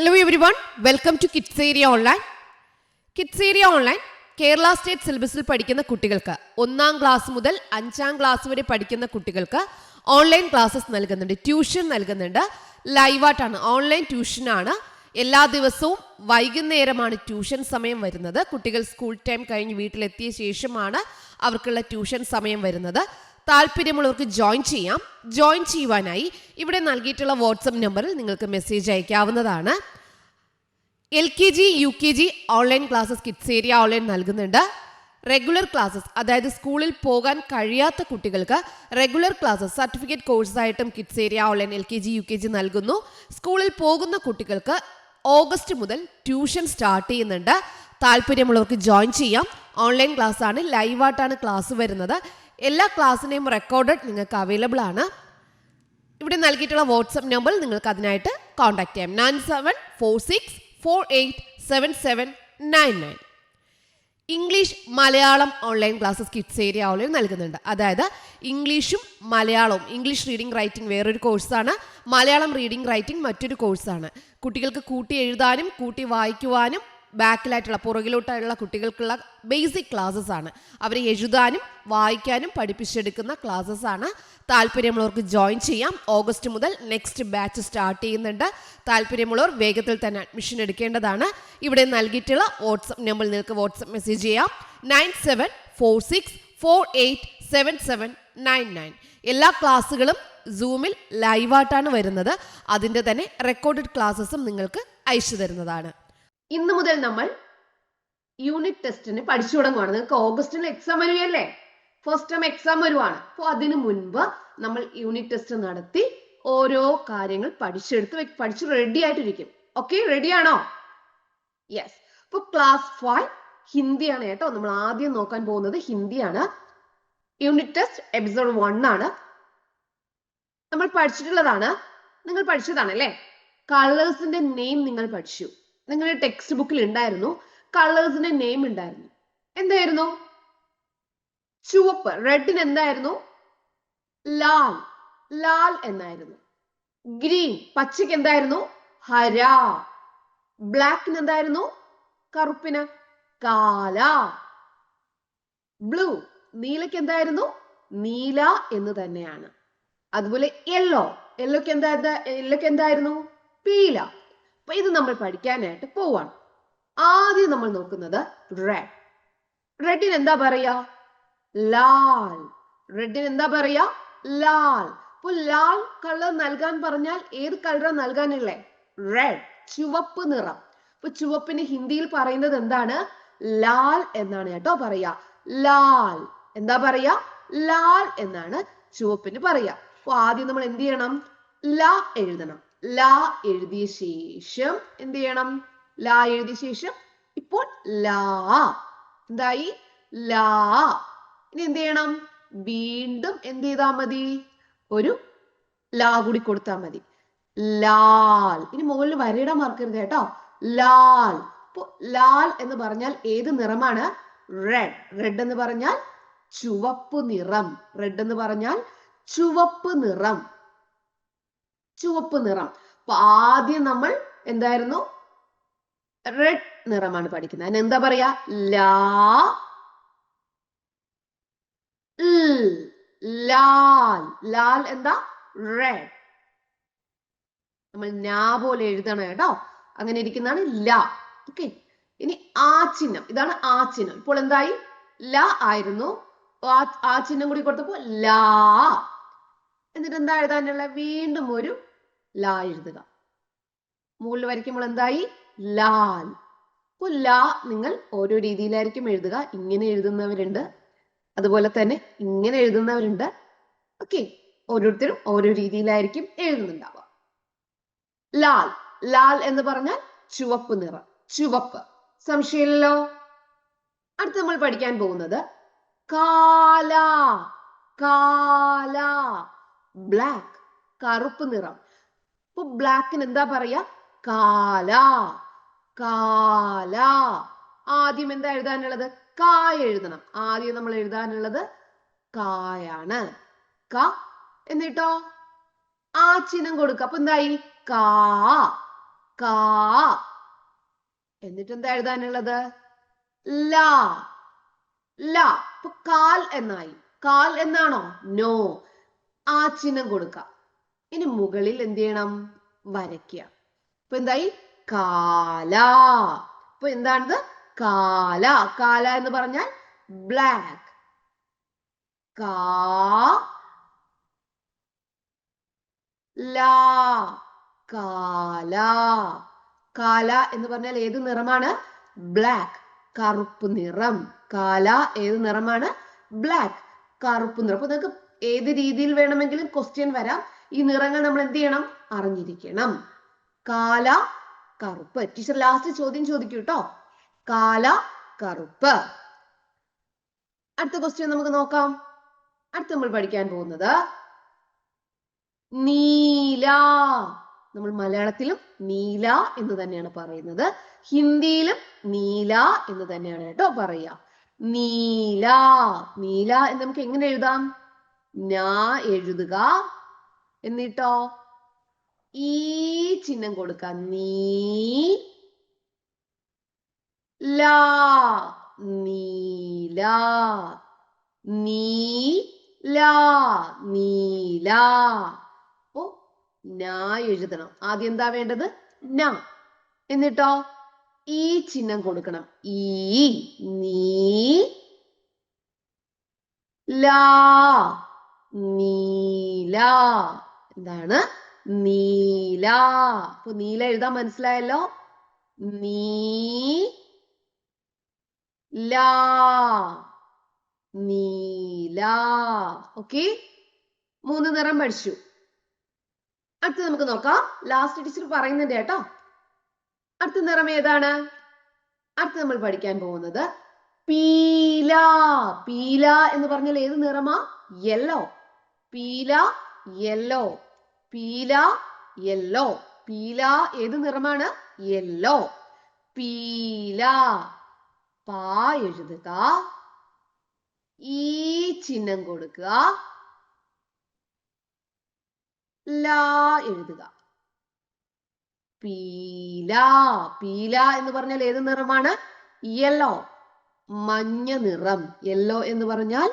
Hello everyone, welcome to Kids Area Online. Kids Area Online Kerala state സിലബസിൽ പഠിക്കുന്ന കുട്ടികൾക്ക് 1ാം class മുതൽ 5ാം ക്ലാസ് വരെ പഠിക്കുന്ന കുട്ടികൾക്ക് ഓൺലൈൻ ക്ലാസ്സസ് നൽകുന്നുണ്ട്, ട്യൂഷൻ നൽകുന്നുണ്ട്. ലൈവായിട്ടാണ്, ഓൺലൈൻ ട്യൂഷനാണ്. എല്ലാ ദിവസവും വൈകുന്നേരമാണ് ട്യൂഷൻ സമയം വരുന്നത്. കുട്ടികൾ സ്കൂൾ ടൈം കഴിഞ്ഞ് വീട്ടിലെത്തിയ ശേഷമാണ് അവർക്കുള്ള ട്യൂഷൻ സമയം വരുന്നത്. താല്പര്യമുള്ളവർക്ക് ജോയിൻ ചെയ്യാം. ജോയിൻ ചെയ്യുവാനായി ഇവിടെ നൽകിയിട്ടുള്ള വാട്സപ്പ് നമ്പറിൽ നിങ്ങൾക്ക് മെസ്സേജ് അയക്കാവുന്നതാണ്. LKG UKG online classes kids area online നൽകുന്നുണ്ട്. റെഗുലർ ക്ലാസ്സസ്, അതായത് സ്കൂളിൽ പോകാൻ കഴിയാത്ത കുട്ടികൾക്ക് റെഗുലർ ക്ലാസ്സസ് സർട്ടിഫിക്കറ്റ് കോഴ്സായിട്ടും kids area online LKG UKG നൽകുന്നു. സ്കൂളിൽ പോകുന്ന കുട്ടികൾക്ക് ഓഗസ്റ്റ് മുതൽ ട്യൂഷൻ സ്റ്റാർട്ട് ചെയ്യുന്നുണ്ട്. താല്പര്യമുള്ളവർക്ക് ജോയിൻ ചെയ്യാം. ഓൺലൈൻ ക്ലാസ് ആണ്, ലൈവായിട്ടാണ് ക്ലാസ് വരുന്നത്. എല്ലാ ക്ലാസ്സിനെയും റെക്കോർഡഡ് നിങ്ങൾക്ക് അവൈലബിൾ ആണ്. ഇവിടെ നൽകിയിട്ടുള്ള വാട്സപ്പ് നമ്പറിൽ നിങ്ങൾക്ക് അതിനായിട്ട് കോൺടാക്ട് ചെയ്യാം. 9746487799. English Malayalam online classes kids area online നൽകുന്നുണ്ട്. അതായത് ഇംഗ്ലീഷും മലയാളവും, ഇംഗ്ലീഷ് റീഡിംഗ് റൈറ്റിംഗ് വേറൊരു കോഴ്സാണ്, മലയാളം റീഡിംഗ് റൈറ്റിംഗ് മറ്റൊരു കോഴ്സാണ്. കുട്ടികൾക്ക് കൂട്ടി എഴുതാനും കൂട്ടി വായിക്കുവാനും ബാക്കിലായിട്ടുള്ള പുറകിലോട്ടായുള്ള കുട്ടികൾക്കുള്ള ബേസിക് ക്ലാസ്സസ് ആണ്. അവരെ എഴുതാനും വായിക്കാനും പഠിപ്പിച്ചെടുക്കുന്ന ക്ലാസ്സസ് ആണ്. താല്പര്യമുള്ളവർക്ക് ജോയിൻ ചെയ്യാം. ഓഗസ്റ്റ് മുതൽ നെക്സ്റ്റ് ബാച്ച് സ്റ്റാർട്ട് ചെയ്യുന്നുണ്ട്. താല്പര്യമുള്ളവർ വേഗത്തിൽ തന്നെ അഡ്മിഷൻ എടുക്കേണ്ടതാണ്. ഇവിടെ നൽകിയിട്ടുള്ള വാട്സപ്പ് നമ്പറിൽ നിങ്ങൾക്ക് വാട്സപ്പ് മെസ്സേജ് ചെയ്യാം. 9746487799. എല്ലാ ക്ലാസ്സുകളും സൂമിൽ ലൈവായിട്ടാണ് വരുന്നത്. അതിൻ്റെ തന്നെ റെക്കോർഡഡ് ക്ലാസ്സസും നിങ്ങൾക്ക് അയച്ചു തരുന്നതാണ്. ഇന്ന് മുതൽ നമ്മൾ യൂണിറ്റ് ടെസ്റ്റിന് പഠിച്ചു തുടങ്ങുവാണ്. നിങ്ങൾക്ക് ഓഗസ്റ്റിൽ എക്സാം വരുകയല്ലേ, ഫസ്റ്റ് ടൈം എക്സാം വരുവാണ്. അപ്പോൾ അതിനു മുൻപ് നമ്മൾ യൂണിറ്റ് ടെസ്റ്റ് നടത്തി ഓരോ കാര്യങ്ങൾ പഠിച്ച് റെഡി ആയിട്ടിരിക്കും. ഓക്കെ, റെഡിയാണോ? യെസ്. അപ്പോൾ ക്ലാസ് 5 ഹിന്ദിയാണ് കേട്ടോ. നമ്മൾ ആദ്യം നോക്കാൻ പോകുന്നത് ഹിന്ദിയാണ്. യൂണിറ്റ് ടെസ്റ്റ് എപ്പിസോഡ് 1 ആണ്. നമ്മൾ പഠിച്ചിട്ടുള്ളതാണ്, നിങ്ങൾ പഠിച്ചതാണ് അല്ലേ. കളേഴ്സിന്റെ നെയിം നിങ്ങൾ പഠിച്ചു. നിങ്ങളുടെ ടെക്സ്റ്റ് ബുക്കിൽ ഉണ്ടായിരുന്നു, കളേഴ്സിന്റെ നെയിം ഉണ്ടായിരുന്നു. എന്തായിരുന്നു? ചുവപ്പ്, റെഡിന് എന്തായിരുന്നു? ലാൽ, ലാൽ എന്നായിരുന്നു. ഗ്രീൻ, പച്ചയ്ക്ക് എന്തായിരുന്നു? ഹര. ബ്ലാക്കിന് എന്തായിരുന്നു? കറുപ്പിന് കാല. ബ്ലൂ, നീലയ്ക്ക് എന്തായിരുന്നു? നീല എന്ന് തന്നെയാണ്. അതുപോലെ യെല്ലോ, യെല്ലോക്ക് എന്തായിരുന്നു? പീല. അപ്പൊ ഇത് നമ്മൾ പഠിക്കാനായിട്ട് പോവാണ്. ആദ്യം നമ്മൾ നോക്കുന്നത് റെഡ്. റെഡിന് എന്താ പറയാ? ലാൽ. റെഡിന് എന്താ പറയാ? ലാൽ. അപ്പൊ ലാൽ കളർ നൽകാൻ പറഞ്ഞാൽ ഏത് കളറാ നൽകാനുള്ളേ? റെഡ്, ചുവപ്പ് നിറം. അപ്പൊ ചുവപ്പിന് ഹിന്ദിയിൽ പറയുന്നത് എന്താണ്? ലാൽ എന്നാണ് കേട്ടോ പറയാ. ലാൽ എന്താ പറയാ? ലാൽ എന്നാണ് ചുവപ്പിന് പറയാ. അപ്പൊ ആദ്യം നമ്മൾ എന്ത് ചെയ്യണം? ല എഴുതണം. ല എഴുതിയ ശേഷം എന്ത് ചെയ്യണം? ല എഴുതിയ ശേഷം ഇപ്പോൾ ലാ എന്തായി? ലാ. ഇനി എന്ത് ചെയ്യണം? വീണ്ടും എന്ത് ചെയ്താ മതി? ഒരു ലാ കൂടി കൊടുത്താൽ മതി. ലാൽ. ഇനി മുകളിൽ വരയിടാൻ മറക്കരുത് കേട്ടോ. ലാൽ. അപ്പൊ ലാൽ എന്ന് പറഞ്ഞാൽ ഏത് നിറമാണ്? റെഡ്. റെഡ് എന്ന് പറഞ്ഞാൽ ചുവപ്പ് നിറം. റെഡ് എന്ന് പറഞ്ഞാൽ ചുവപ്പ് നിറം. ചുവപ്പ് നിറം. അപ്പൊ ആദ്യം നമ്മൾ എന്തായിരുന്നു? റെഡ് നിറമാണ് പഠിക്കുന്നത്. അതിന് എന്താ പറയാ? ലാ ലാൽ. ലാൽ എന്താ? റെഡ്. നമ്മൾ നാ പോലെ എഴുതണം കേട്ടോ. അങ്ങനെ ഇരിക്കുന്നതാണ് ല. ഓക്കെ. ഇനി ആ ചിഹ്നം, ഇതാണ് ആ ചിഹ്നം. ഇപ്പോൾ എന്തായി? ല ആയിരുന്നു, ആ ചിഹ്നം കൂടി കൊടുത്തപ്പോ ലാ. എന്നിട്ട് എന്താ എഴുതാനുള്ള? വീണ്ടും ഒരു ലാ എഴുതുക. മുകളിൽ വരയ്ക്കുമ്പോൾ എന്തായി? ലാൽ. അപ്പൊ ലാ നിങ്ങൾ ഓരോ രീതിയിലായിരിക്കും എഴുതുക. ഇങ്ങനെ എഴുതുന്നവരുണ്ട്, അതുപോലെ തന്നെ ഇങ്ങനെ എഴുതുന്നവരുണ്ട്. ഓക്കെ, ഓരോരുത്തരും ഓരോ രീതിയിലായിരിക്കും എഴുതുന്നുണ്ടാവുക. ലാൽ. ലാൽ എന്ന് പറഞ്ഞാൽ ചുവപ്പ് നിറം, ചുവപ്പ്. സംശയമില്ലല്ലോ. അടുത്ത് നമ്മൾ പഠിക്കാൻ പോകുന്നത് കാല. കാല, ബ്ലാക്ക്, കറുപ്പ് നിറം. അപ്പൊ ബ്ലാക്കിന് എന്താ പറയാ? കാല. കാല. ആദ്യം എന്താ എഴുതാനുള്ളത്? കായ എഴുതണം. ആദ്യം നമ്മൾ എഴുതാനുള്ളത് കായാണ്. ക. എന്നിട്ടോ ആ ചിഹ്നം കൊടുക്കുക. അപ്പൊ എന്തായി? കാ. കാ. എന്നിട്ട് എന്താ എഴുതാനുള്ളത്? ലാ. ല. ഇപ്പൊ കാൽ എന്നായി. കാൽ എന്നാണോ? നോ. ആ ചിഹ്നം കൊടുക്കാം. ഇനി മുകളിൽ എന്ത് ചെയ്യണം? വരയ്ക്കുക. ഇപ്പൊ എന്തായി? കാല. ഇപ്പൊ എന്താണിത്? കാല. കാല എന്ന് പറഞ്ഞാൽ ബ്ലാക്ക്. കാ ലാ. കാല. കാല എന്ന് പറഞ്ഞാൽ ഏത് നിറമാണ്? ബ്ലാക്ക്, കറുപ്പ് നിറം. കാല ഏത് നിറമാണ്? ബ്ലാക്ക്, കറുപ്പ് നിറം. അപ്പൊ നിങ്ങൾക്ക് ഏത് രീതിയിൽ വേണമെങ്കിലും ക്വസ്റ്റ്യൻ വരാം. ഈ നിറങ്ങൾ നമ്മൾ എന്ത് ചെയ്യണം? അറിഞ്ഞിരിക്കണം. കാല, കറുപ്പ്. ടീച്ചർ ലാസ്റ്റ് ചോദ്യം ചോദിക്കൂ കേട്ടോ. കാല, കറുപ്പ്. അടുത്ത ക്വസ്റ്റ്യൻ നമുക്ക് നോക്കാം. അടുത്ത നമ്മൾ പഠിക്കാൻ പോകുന്നത് നീല. നമ്മൾ മലയാളത്തിലും നീല എന്ന് തന്നെയാണ് പറയുന്നത്. ഹിന്ദിയിലും നീല എന്ന് തന്നെയാണ് കേട്ടോ പറയുക. നീല. നീല എന്ന് നമുക്ക് എങ്ങനെ എഴുതാം? ഞാ എഴുതുക, എന്നിട്ടോ ഈ ചിഹ്നം കൊടുക്കാം. നീ ലാ. നീല. നീല. നീല. അപ്പോ നാ എഴുതണം. ആദ്യം എന്താ വേണ്ടത്? ന. എന്നിട്ടോ ഈ ചിഹ്നം കൊടുക്കണം. ഈ. നീ ലാ. നീല. എന്താണ്? നീല. അപ്പൊ നീല എഴുതാൻ മനസ്സിലായല്ലോ. നീ ലാ. നീല. ഓക്കെ, 3 നിറം പഠിച്ചു. അടുത്ത് നമുക്ക് നോക്കാം. ലാസ്റ്റ് ടീച്ചർ പറയുന്നുണ്ട് കേട്ടോ. അടുത്ത നിറം ഏതാണ്? അടുത്ത് നമ്മൾ പഠിക്കാൻ പോകുന്നത് പീല. പീല എന്ന് പറഞ്ഞാൽ ഏത് നിറമാ? യെല്ലോ. പീല, യെല്ലോ. പീല, യെല്ലോ. പീല ഏത് നിറമാണ്? യെല്ലോ. പീല. പാ എഴുതുക, ഈ ചിഹ്നം കൊടുക്കുക, ലാ എഴുതുക. പീല. പീല എന്ന് പറഞ്ഞാൽ ഏത് നിറമാണ്? യെല്ലോ, മഞ്ഞ നിറം. യെല്ലോ എന്ന് പറഞ്ഞാൽ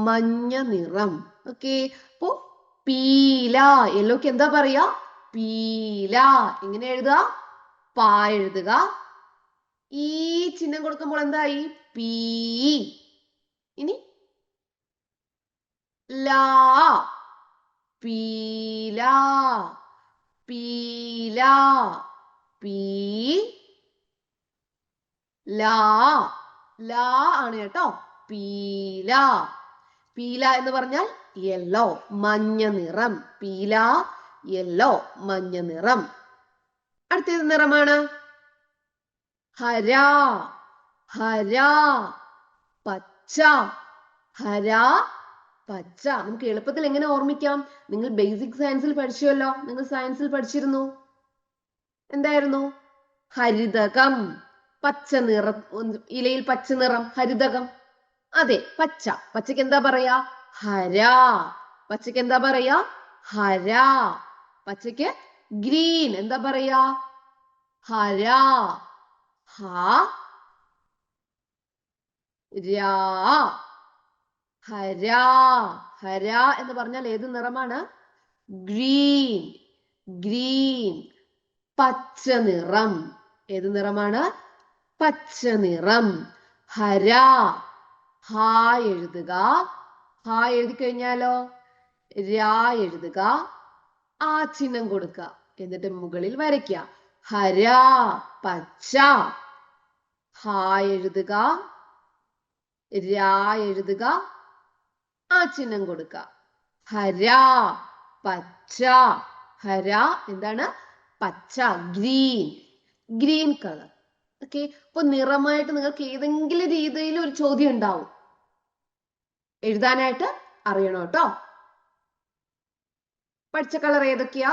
മഞ്ഞ നിറം. ഓക്കെ, അപ്പോ പീല. യെല്ലോക്ക് എന്താ പറയാ? പീല. എങ്ങനെ എഴുതുക? പാ എഴുതുക, ഈ ചിഹ്നം കൊടുക്കുമ്പോൾ എന്തായി? പീ. ഇനി ലാ. പീല. പീല. പീ ലാ. ലാ ആണ് കേട്ടോ. പീല. പീല എന്ന് പറഞ്ഞാൽ യെല്ലോ, മഞ്ഞ നിറം. പീല, യെല്ലോ, മഞ്ഞ നിറം. അടുത്തത് നിറമാണ് ഹര. ഹര, പച്ച. ഹര, പച്ച. നമുക്ക് എളുപ്പത്തിൽ എങ്ങനെ ഓർമ്മിക്കാം? നിങ്ങൾ ബേസിക് സയൻസിൽ പഠിച്ചുവല്ലോ. നിങ്ങൾ സയൻസിൽ പഠിച്ചിരുന്നു. എന്തായിരുന്നു? ഹരിതകം. പച്ച നിറം, ഇലയിൽ പച്ച നിറം, ഹരിതകം. അതെ, പച്ച. പച്ചക്ക് എന്താ പറയാ? ഹര. പച്ചക്ക് എന്താ പറയാ? ഹര. പച്ചക്ക് ഗ്രീൻ എന്താ പറയാ? ഹര. ഹ രാ. ഹര. ഹര എന്ന് പറഞ്ഞാൽ ഏത് നിറമാണ്? ഗ്രീൻ. ഗ്രീൻ, പച്ച നിറം. ഏത് നിറമാണ്? പച്ച നിറം. ഹര. ഹ എഴുതുക. ഹ എഴുതി കഴിഞ്ഞാലോ രാ എഴുതുക, ആ ചിഹ്നം കൊടുക്കുക, എന്നിട്ട് മുകളിൽ വരയ്ക്കുക. ഹര, പച്ച. ഹ എഴുതുക, രാ എഴുതുക, ആ ചിഹ്നം കൊടുക്കുക. ഹര, പച്ച. ഹര എന്താണ്? പച്ച, ഗ്രീൻ. Green colour. ഓക്കെ, അപ്പൊ നിറമായിട്ട് നിങ്ങൾക്ക് ഏതെങ്കിലും രീതിയിൽ ഒരു ചോദ്യം ഉണ്ടാവും. എഴുതാനായിട്ട് അറിയണം കേട്ടോ. പഠിച്ച കളർ ഏതൊക്കെയാ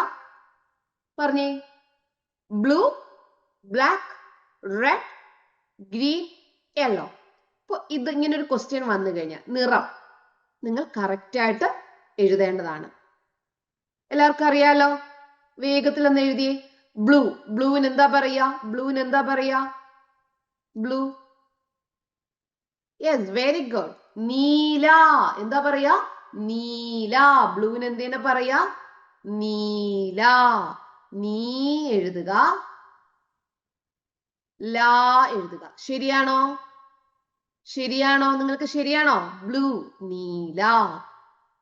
പറഞ്ഞേ? Blue, black, red, green, yellow. അപ്പൊ ഇത് ഇങ്ങനെ ഒരു ക്വസ്റ്റ്യൻ വന്നു കഴിഞ്ഞാൽ നിറം നിങ്ങൾ കറക്റ്റ് ആയിട്ട് എഴുതേണ്ടതാണ്. എല്ലാവർക്കും അറിയാലോ. വേഗത്തിൽ ഒന്ന് എഴുതിയേ. ബ്ലൂ. ബ്ലൂവിന് എന്താ പറയാ? ബ്ലൂവിന് എന്താ പറയാ? ബ്ലൂ. Yes, very good. നീല. എന്താ പറയാ? നീല. ബ്ലൂവിന് എന്തേനെ പറയാ? നീല. നീ എഴുതുക, ലാ എഴുതുക. ശരിയാണോ? ശരിയാണോ? നിങ്ങൾക്ക് ശരിയാണോ? ബ്ലൂ, നീല.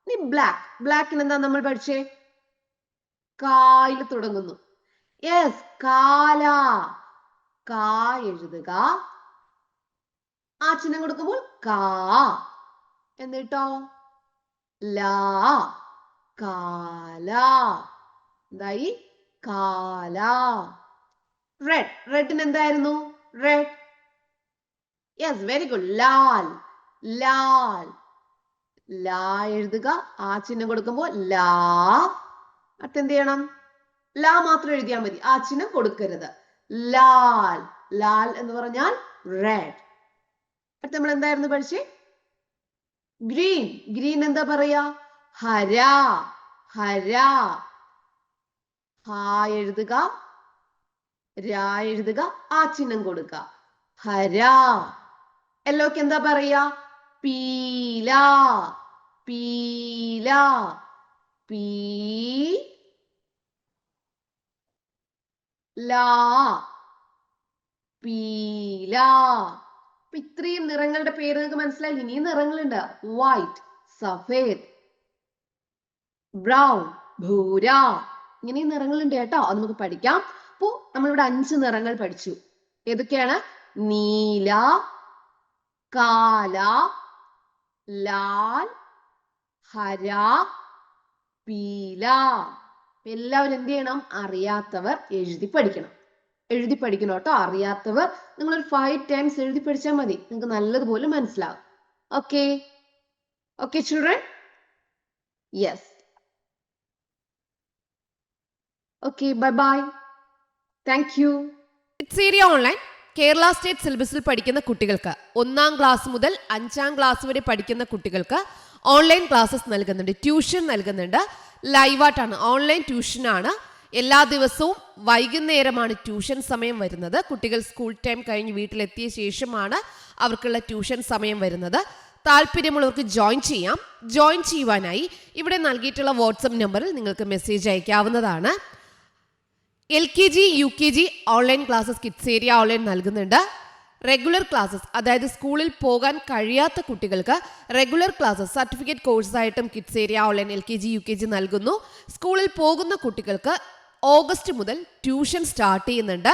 ഇനി ബ്ലാക്ക്. ബ്ലാക്കിന് എന്താ നമ്മൾ പഠിച്ചേ? കായിൽ തുടങ്ങുന്നു. യെസ്, കാല. കാ എഴുതുക. ആ ചിഹ്നം കൊടുക്കുമ്പോൾ കാ. എന്നിട്ടോ ലാ, കാല. എന്തായി? കാല. റെഡ്. റെഡിന് എന്തായിരുന്നു? Red. Yes, very good. Lal. Lal. ലാ എഴുതുക. ആ ചിഹ്നം കൊടുക്കുമ്പോൾ ലാ. അടുത്ത് എന്ത് ചെയ്യണം? ലാ മാത്രം എഴുതിയാൽ മതി, ആ ചിഹ്നം കൊടുക്കരുത്. ലാൽ. ലാൽ എന്ന് പറഞ്ഞാൽ റെഡ്. അടുത്ത് നമ്മൾ എന്തായിരുന്നു പഠിച്ചേ? ഗ്രീൻ. ഗ്രീൻ എന്താ പറയാ? ഹര. ഹര. ഹാ എഴുതുക, രാ എഴുതുക, ആ ചിഹ്നം കൊടുക്കുക. ഹര. യെല്ലോക്ക് എന്താ പറയാ? പീല. പീല. പീ ലാ. പീല. ഇത്രയും നിറങ്ങളുടെ പേര് നിങ്ങൾക്ക് മനസ്സിലായി. ഇനിയും നിറങ്ങളുണ്ട്. വൈറ്റ്, സഫേദ്, ബ്രൗൺ, ഭൂര. ഇങ്ങനെയും നിറങ്ങളുണ്ട് കേട്ടോ. അത് നമുക്ക് പഠിക്കാം. അപ്പോ നമ്മളിവിടെ 5 നിറങ്ങൾ പഠിച്ചു. ഏതൊക്കെയാണ്? നീല, കാല, ലാൽ, ഹര, പീല. എല്ലാവരും എന്ത് ചെയ്യണം? അറിയാത്തവർ എഴുതി പഠിക്കണം. എഴുതി പഠിക്കണം കേട്ടോ. അറിയാത്തവർ നിങ്ങളൊരു 5 ടൈംസ് എഴുതി പഠിച്ചാൽ മതി, നിങ്ങൾക്ക് നല്ലതുപോലെ മനസ്സിലാവും. Okay? Okay children? Yes. Okay, bye bye. Thank you. Kids area online Kerala state സിലബസിൽ പഠിക്കുന്ന കുട്ടികൾക്ക് 1-ാം ക്ലാസ് മുതൽ 5-ാം ക്ലാസ് വരെ പഠിക്കുന്ന കുട്ടികൾക്ക് ഓൺലൈൻ ക്ലാസ്സസ് നൽകുന്നുണ്ട്, ട്യൂഷൻ നൽകുന്നുണ്ട്. ലൈവായിട്ടാണ്, ഓൺലൈൻ ട്യൂഷനാണ്. എല്ലാ ദിവസവും വൈകുന്നേരമാണ് ട്യൂഷൻ സമയം വരുന്നത്. കുട്ടികൾ സ്കൂൾ ടൈം കഴിഞ്ഞ് വീട്ടിലെത്തിയ ശേഷമാണ് അവർക്കുള്ള ട്യൂഷൻ സമയം വരുന്നത്. താല്പര്യമുള്ളവർക്ക് ജോയിൻ ചെയ്യാം. ജോയിൻ ചെയ്യുവാനായി ഇവിടെ നൽകിയിട്ടുള്ള വാട്സപ്പ് നമ്പറിൽ നിങ്ങൾക്ക് മെസ്സേജ് അയക്കാവുന്നതാണ്. LKG UKG online classes kids area online നൽകുന്നുണ്ട്. റെഗുലർ ക്ലാസ്സസ്, അതായത് സ്കൂളിൽ പോകാൻ കഴിയാത്ത കുട്ടികൾക്ക് റെഗുലർ ക്ലാസ്സസ് സർട്ടിഫിക്കറ്റ് കോഴ്സായിട്ടും kids area online LKG UKG നൽകുന്നു. സ്കൂളിൽ പോകുന്ന കുട്ടികൾക്ക് ഓഗസ്റ്റ് മുതൽ ട്യൂഷൻ സ്റ്റാർട്ട് ചെയ്യുന്നുണ്ട്.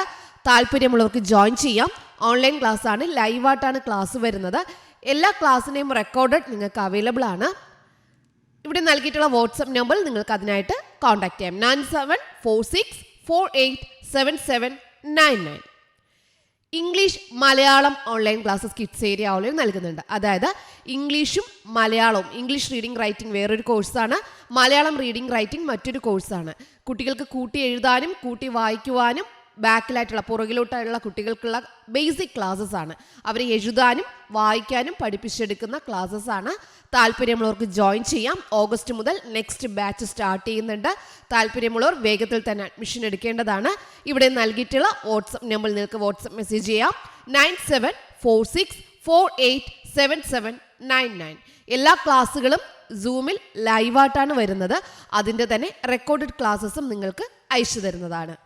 താല്പര്യമുള്ളവർക്ക് ജോയിൻ ചെയ്യാം. ഓൺലൈൻ ക്ലാസ് ആണ്, ലൈവായിട്ടാണ് ക്ലാസ് വരുന്നത്. എല്ലാ ക്ലാസ്സിനെയും റെക്കോർഡഡ് നിങ്ങൾക്ക് അവൈലബിൾ ആണ്. ഇവിടെ നൽകിയിട്ടുള്ള വാട്സപ്പ് നമ്പറിൽ നിങ്ങൾക്ക് അതിനായിട്ട് കോൺടാക്ട് ചെയ്യാം. 9746487799. English Malayalam online classes kids area online നൽകുന്നുണ്ട്. അതായത് ഇംഗ്ലീഷും മലയാളവും, ഇംഗ്ലീഷ് റീഡിംഗ് റൈറ്റിംഗ് വേറൊരു കോഴ്സാണ്, മലയാളം റീഡിംഗ് റൈറ്റിംഗ് മറ്റൊരു കോഴ്സാണ്. കുട്ടികൾക്ക് കൂട്ടി എഴുതാനും കൂട്ടി വായിക്കുവാനും ബാക്കിലായിട്ടുള്ള പുറകിലോട്ടായുള്ള കുട്ടികൾക്കുള്ള ബേസിക് ക്ലാസ്സസ് ആണ്. അവരെ എഴുതാനും വായിക്കാനും പഠിപ്പിച്ചെടുക്കുന്ന ക്ലാസ്സസ് ആണ്. താല്പര്യമുള്ളവർക്ക് ജോയിൻ ചെയ്യാം. ഓഗസ്റ്റ് മുതൽ നെക്സ്റ്റ് ബാച്ച് സ്റ്റാർട്ട് ചെയ്യുന്നുണ്ട്. താല്പര്യമുള്ളവർ വേഗത്തിൽ തന്നെ അഡ്മിഷൻ എടുക്കേണ്ടതാണ്. ഇവിടെ നൽകിയിട്ടുള്ള വാട്സപ്പ് നമ്പറിൽ നിങ്ങൾക്ക് വാട്സപ്പ് മെസ്സേജ് ചെയ്യാം. 9746487799. എല്ലാ ക്ലാസ്സുകളും സൂമിൽ ലൈവായിട്ടാണ് വരുന്നത്. അതിൻ്റെ തന്നെ റെക്കോർഡഡ് ക്ലാസ്സസും നിങ്ങൾക്ക് അയച്ചു തരുന്നതാണ്.